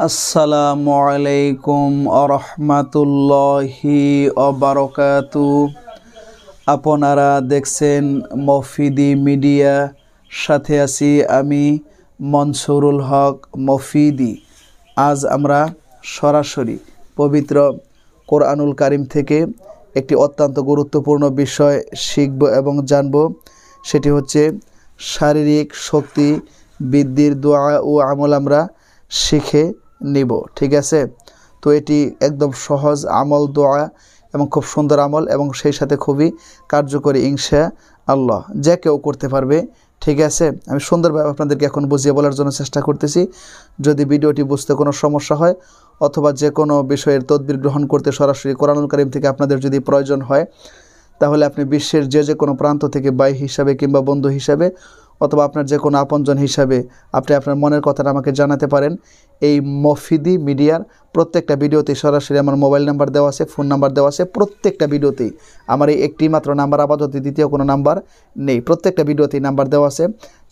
আসসালামু আলাইকুম আরহামাতুল্লাহি ওবারাকাতু। আপনারা দেখছেন মফিদি মিডিয়া, সাথে আছি আমি মনসুরুল হক মফিদি। আজ আমরা সরাসরি পবিত্র কোরআনুল কারিম থেকে একটি অত্যন্ত গুরুত্বপূর্ণ বিষয় শিখব এবং জানব। সেটি হচ্ছে শারীরিক শক্তি বৃদ্ধির দোয়া ও আমল আমরা শিখে নিব। ঠিক আছে, তো এটি একদম সহজ আমল, দোয়া এবং খুব সুন্দর আমল এবং সেই সাথে খুবই কার্যকরী ইনশাআল্লাহ, যে কেউ করতে পারবে। ঠিক আছে, আমি সুন্দরভাবে আপনাদেরকে এখন বুঝিয়ে বলার জন্য চেষ্টা করতেছি। যদি ভিডিওটি বুঝতে কোনো সমস্যা হয় অথবা যে কোনো বিষয়ের তদবির গ্রহণ করতে সরাসরি কোরআনুল কারিম থেকে আপনাদের যদি প্রয়োজন হয়, তাহলে আপনি বিশ্বের যে কোনো প্রান্ত থেকে ভাই হিসাবে কিংবা বন্ধু হিসাবে অথবা আপনার যে কোনো আপনজন হিসাবে আপনি আপনার মনের কথাটা আমাকে জানাতে পারেন। এই মফিদি মিডিয়ার প্রত্যেকটা ভিডিওতেই সরাসরি আমার মোবাইল নাম্বার দেওয়া আছে, ফোন নাম্বার দেওয়া আছে। প্রত্যেকটা ভিডিওতেই আমার এই একটি মাত্র নাম্বার, আপাতত দ্বিতীয় কোনো নাম্বার নেই। প্রত্যেকটা ভিডিওতেই নাম্বার দেওয়া আছে।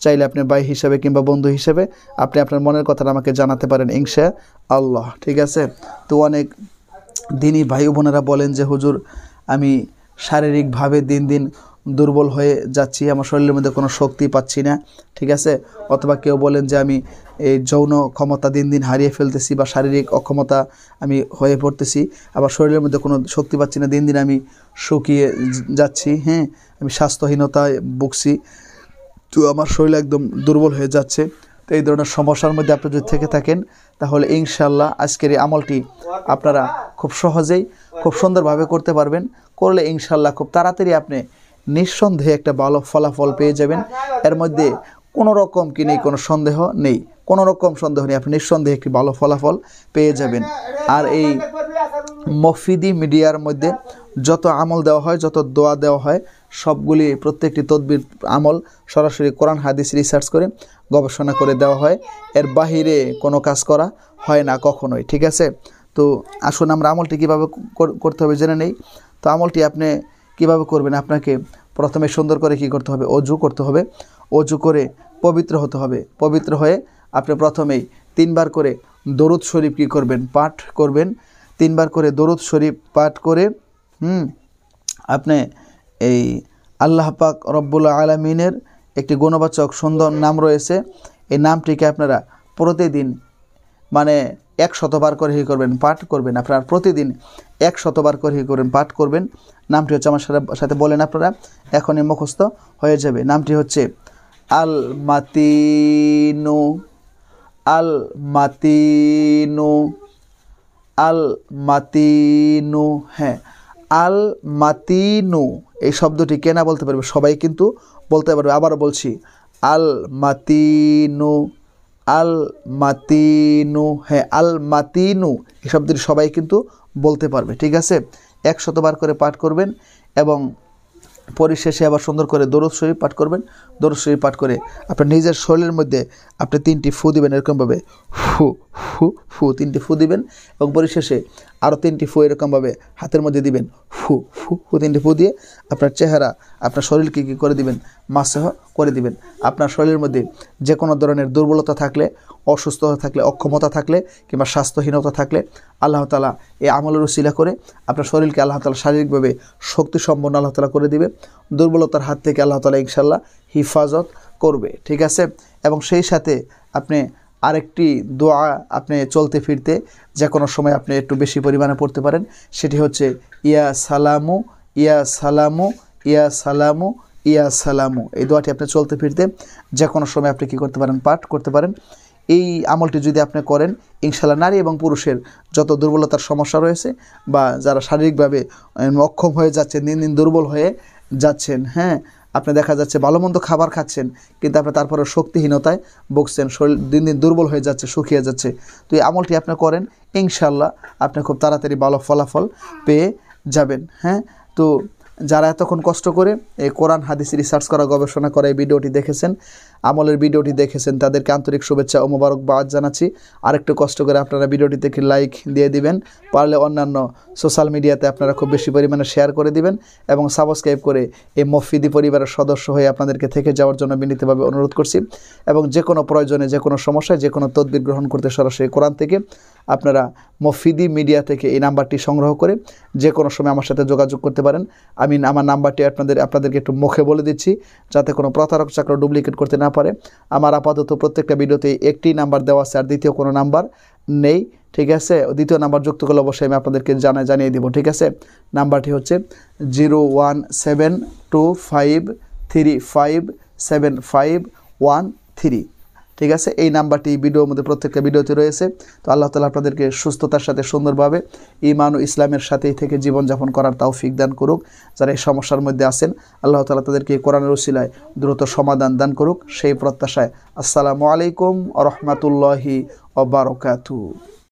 চাইলে আপনি ভাই হিসাবে কিংবা বন্ধু হিসেবে আপনি আপনার মনের কথাটা আমাকে জানাতে পারেন ইনশাআল্লাহ। ঠিক আছে, তো অনেক দিনই ভাই বোনেরা বলেন যে হুজুর, আমি শারীরিকভাবে দিন দিন দুর্বল হয়ে যাচ্ছি, আমার শরীরের মধ্যে কোনো শক্তি পাচ্ছি না। ঠিক আছে, অথবা কেউ বলেন যে আমি এই যৌন ক্ষমতা দিন দিন হারিয়ে ফেলতেছি বা শারীরিক অক্ষমতা আমি হয়ে পড়তেছি, আবার শরীরের মধ্যে কোনো শক্তি পাচ্ছি না, দিন দিন আমি শুকিয়ে যাচ্ছি, হ্যাঁ আমি স্বাস্থ্যহীনতায় ভুগছি, তো আমার শরীর একদম দুর্বল হয়ে যাচ্ছে। তো এই ধরনের সমস্যার মধ্যে আপনি যদি থেকে থাকেন, তাহলে ইনশাআল্লাহ আজকের এই আমলটি আপনারা খুব সহজেই খুব সুন্দরভাবে করতে পারবেন। করলে ইনশাআল্লাহ খুব তাড়াতাড়ি আপনি নিঃসন্দেহে একটা ভালো ফলাফল পেয়ে যাবেন। এর মধ্যে কোনো রকম কি নেই, কোনো সন্দেহ নেই, কোনো রকম সন্দেহ নেই, আপনি নিঃসন্দেহে একটি ভালো ফলাফল পেয়ে যাবেন। আর এই মফিদি মিডিয়ার মধ্যে যত আমল দেওয়া হয়, যত দোয়া দেওয়া হয়, সবগুলি প্রত্যেকটি তদবির আমল সরাসরি কোরআন হাদিস রিসার্চ করে গবেষণা করে দেওয়া হয়। এর বাহিরে কোনো কাজ করা হয় না কখনোই। ঠিক আছে, তো আসুন আমরা আমলটি কীভাবে করতে হবে জেনে নেই। তো আমলটি আপনি কীভাবে করবেন, আপনাকে প্রথমে সুন্দর করে কি করতে হবে, অজু করতে হবে। অজু করে পবিত্র হতে হবে। পবিত্র হয়ে আপনি প্রথমেই 3 বার করে দরুদ শরীফ কি করবেন, পাঠ করবেন। 3 বার করে দরুদ শরীফ পাঠ করে আপনি এই আল্লাহ পাক রব্বুল আলামিনের একটি গুণবাচক সুন্দর নাম রয়েছে, এই নামটিকে আপনারা প্রতিদিন মানে 100 বার করে কি করবেন, পাঠ করবেন। আপনারা প্রতিদিন 100 বার করে কি করবেন, পাঠ করবেন। নামটি হচ্ছে, আমার সাথে বলেন আপনারা, এখনই মুখস্থ হয়ে যাবে। নামটি হচ্ছে আল মাতিনু, আল মাতিনু, আল মাতিনু। হ্যাঁ, আল মাতিনু এই শব্দটি কে না বলতে পারবে, সবাই কিন্তু বলতে পারবে। আবারও বলছি, আল মাতিনু, আল মাতিনু। হ্যাঁ, আল মাতিনু এই শব্দটি সবাই কিন্তু বলতে পারবে। ঠিক আছে, 100 বার করে পাঠ করবেন এবং পরিশেষে আবার সুন্দর করে দরুদ শরীফ পাঠ করবেন। দরুদ শরীফ পাঠ করে আপনার নিজের শরীরের মধ্যে আপনি 3টি ফু দিবেন, এরকমভাবে ফু ফু ফু 3টি ফু দিবেন এবং পরিশেষে আরও 3টি ফু এরকমভাবে হাতের মধ্যে দিবেন, ফু ফু ফু 3টি ফু দিয়ে আপনার চেহারা, আপনার শরীরকে কী করে দিবেন, মাসাহ করে দিবেন। আপনার শরীরের মধ্যে যে কোনো ধরনের দুর্বলতা থাকলে, অসুস্থতা থাকলে, অক্ষমতা থাকলে কিংবা স্বাস্থ্যহীনতা থাকলে আল্লাহ তাআলা এই আমলের উসিলা করে আপনার শরীরকে আল্লাহ তাআলা শারীরিকভাবে শক্তিসম্পন্ন আল্লাহ তাআলা করে দিবে। দুর্বলতার হাত থেকে আল্লাহ তাআলা ইনশাআল্লাহ হিফাজত করবে। ঠিক আছে, এবং সেই সাথে আপনি আরেকটি দোয়া আপনি চলতে ফিরতে যে কোনো সময় আপনি একটু বেশি পরিমাণে পড়তে পারেন। সেটি হচ্ছে ইয়া সালামু, ইয়া সালামু, ইয়া সালামু, ইয়া সালামু। এই দোয়াটি আপনি চলতে ফিরতে যে কোনো সময় আপনি কী করতে পারেন, পাঠ করতে পারেন। এই আমলটি যদি আপনি করেন, ইনশাআল্লাহ নারী এবং পুরুষের যত দুর্বলতার সমস্যা রয়েছে বা যারা শারীরিকভাবে অক্ষম হয়ে যাচ্ছেন, দিন দিন দুর্বল হয়ে যাচ্ছেন, হ্যাঁ আপনি দেখা যাচ্ছে ভালো মন্দ খাবার খাচ্ছেন কিন্তু আপনি তারপরে শক্তিহীনতায় ভুগছেন, শরীর দিন দিন দুর্বল হয়ে যাচ্ছে, শুকিয়ে যাচ্ছে, তো এই আমলটি আপনি করেন, ইনশাআল্লাহ আপনি খুব তাড়াতাড়ি ভালো ফলাফল পেয়ে যাবেন। হ্যাঁ, তো যারা এতক্ষণ কষ্ট করে এই কোরআন হাদিস রিসার্চ করা গবেষণা করা এই ভিডিওটি দেখেছেন, আমলের ভিডিওটি দেখেছেন, তাদেরকে আন্তরিক শুভেচ্ছা ও মোবারকবাদ জানাচ্ছি। আরেকটু কষ্ট করে আপনারা ভিডিওটি দেখে লাইক দিয়ে দিবেন, পারলে অন্যান্য সোশ্যাল মিডিয়াতে আপনারা খুব বেশি পরিমাণে শেয়ার করে দিবেন এবং সাবস্ক্রাইব করে এই মফিদি পরিবারের সদস্য হয়ে আপনাদেরকে থেকে যাওয়ার জন্য বিনীতভাবে অনুরোধ করছি। এবং যে কোনো প্রয়োজনে, যে কোনো সমস্যায়, যে কোনো তদবির গ্রহণ করতে সরাসরি কোরআন থেকে আপনারা মফিদি মিডিয়া থেকে এই নাম্বারটি সংগ্রহ করে যে কোনো সময় আমার সাথে যোগাযোগ করতে পারেন। আমি আমার নাম্বারটি আপনাদেরকে একটু মুখে বলে দিচ্ছি, যাতে কোনো প্রতারক চক্র ডুপ্লিকেট করতে না পারে। আমার আপাতত প্রত্যেকটা ভিডিওতে একটি নাম্বার দেওয়া আছে, আর দ্বিতীয় কোনো নাম্বার নেই, ঠিক আছে? দ্বিতীয় নাম্বার যুক্ত করলে অবশ্যই আমি আপনাদেরকে জানিয়ে দিব, ঠিক আছে? নাম্বারটি হচ্ছে 01725357513, ঠিক আছে? এই নাম্বারটি ভিডিওর মধ্যে প্রত্যেকটা ভিডিওতে রয়েছে। তো আল্লাহ তাআলা আপনাদেরকে সুস্থতার সাথে সুন্দরভাবে ঈমান ও ইসলামের সাথেই থেকে জীবনযাপন করার তৌফিক দান করুক। যারা এই সমস্যার মধ্যে আছেন, আল্লাহ তাআলা তাদেরকে কোরআনের উসিলায় দ্রুত সমাধান দান করুক, সেই প্রত্যাশায় আসসালামু আলাইকুম ওয়া রাহমাতুল্লাহি ওয়া বারাকাতুহু।